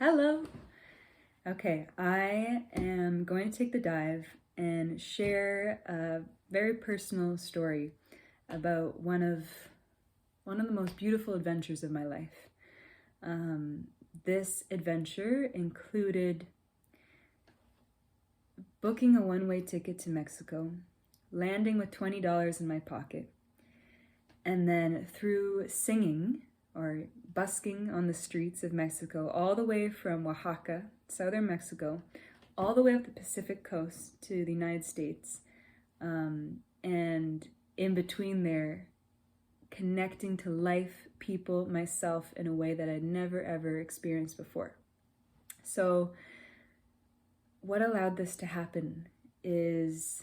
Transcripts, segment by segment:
Hello. Okay, I am going to take the dive and share a very personal story about one of the most beautiful adventures of my life. This adventure included booking a one-way ticket to Mexico, landing with $20 in my pocket, and then through singing or busking on the streets of Mexico, all the way from Oaxaca, southern Mexico, all the way up the Pacific coast to the United States, and in between there, connecting to life, people, myself in a way that I'd never ever experienced before. So what allowed this to happen is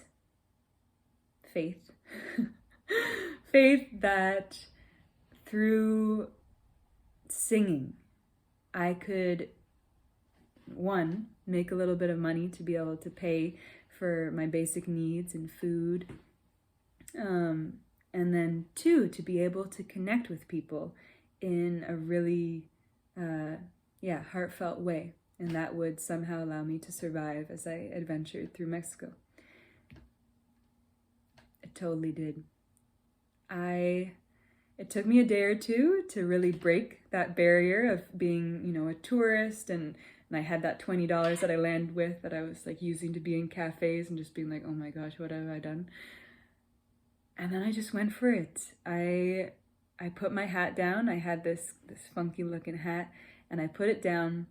faith. Faith that through singing, I could, one, make a little bit of money to be able to pay for my basic needs and food, and then two, to be able to connect with people in a really, heartfelt way, and that would somehow allow me to survive as I adventured through Mexico. It totally did. It took me a day or two to really break that barrier of being, a tourist, and I had that $20 that I landed with that I was like using to be in cafes and just being like, oh my gosh, what have I done? And then I just went for it. I put my hat down. I had this funky looking hat, and I put it down.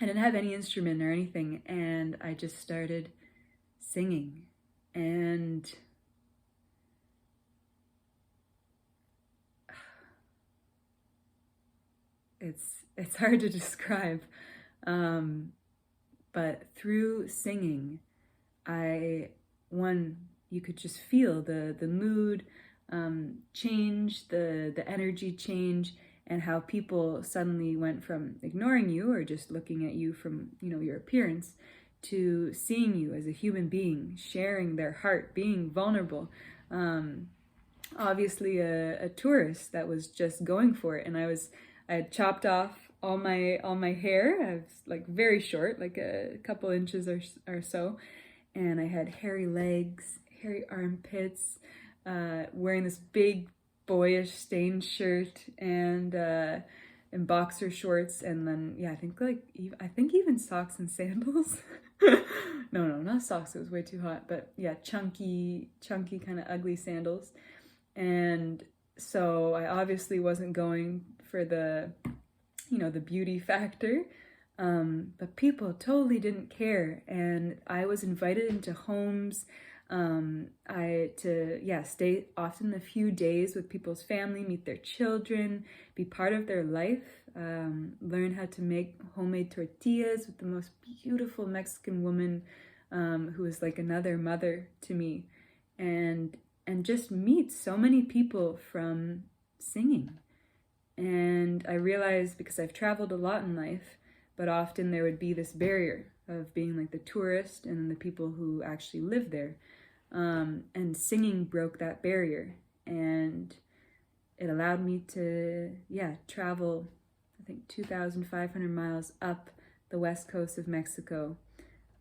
I didn't have any instrument or anything, and I just started singing. And it's hard to describe, but through singing, you could just feel the mood change, the energy change, and how people suddenly went from ignoring you or just looking at you from your appearance to seeing you as a human being, sharing their heart, being vulnerable. Obviously a tourist that was just going for it, and I had chopped off all my hair. I was like very short, like a couple inches or so, and I had hairy legs, hairy armpits, wearing this big boyish stained shirt and boxer shorts, and then I think even socks and sandals. No, not socks. It was way too hot. But yeah, chunky kind of ugly sandals. And so I obviously wasn't going for the beauty factor, but people totally didn't care, and I was invited into homes. Stay often a few days with people's family, meet their children, be part of their life, learn how to make homemade tortillas with the most beautiful Mexican woman, who was like another mother to me, and just meet so many people from singing. And I realized, because I've traveled a lot in life, but often there would be this barrier of being like the tourist and the people who actually live there. And singing broke that barrier, and it allowed me to, travel, I think 2,500 miles up the west coast of Mexico,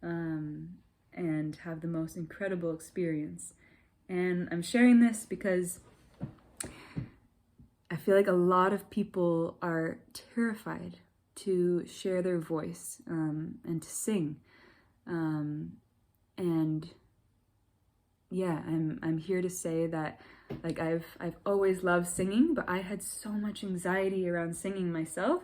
and have the most incredible experience. And I'm sharing this because I feel like a lot of people are terrified to share their voice, and to sing. I'm here to say that, like, I've always loved singing, but I had so much anxiety around singing myself,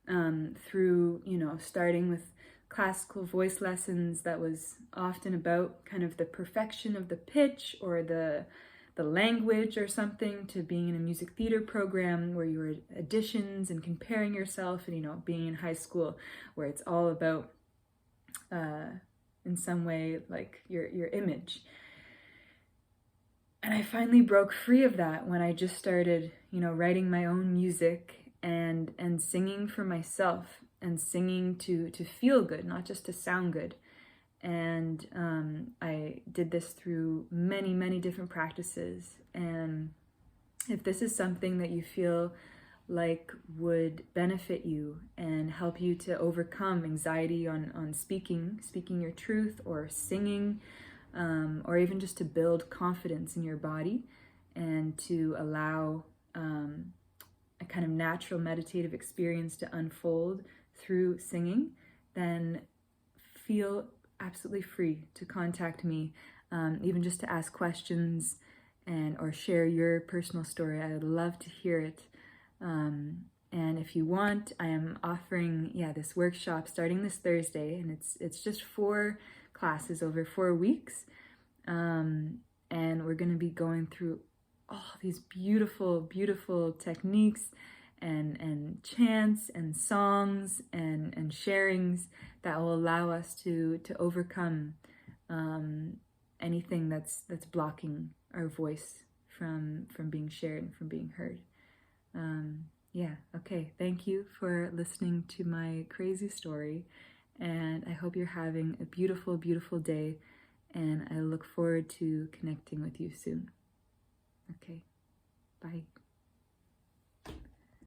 through starting with classical voice lessons that was often about kind of the perfection of the pitch or the language or something, to being in a music theater program where you were auditions and comparing yourself, and being in high school where it's all about in some way like your image. And I finally broke free of that when I just started writing my own music and singing for myself, and singing to feel good, not just to sound good. And I did this through many different practices. And if this is something that you feel like would benefit you and help you to overcome anxiety on speaking your truth, or singing, or even just to build confidence in your body and to allow a kind of natural meditative experience to unfold through singing, then feel absolutely free to contact me, even just to ask questions or share your personal story. I would love to hear it. And if you want, I am offering this workshop starting this Thursday, and it's just 4 classes over 4 weeks, and we're going to be going through all these beautiful techniques and chants and songs and sharings that will allow us to overcome anything that's blocking our voice from being shared and from being heard. Okay, thank you for listening to my crazy story, and I hope you're having a beautiful day, and I look forward to connecting with you soon. Okay, bye.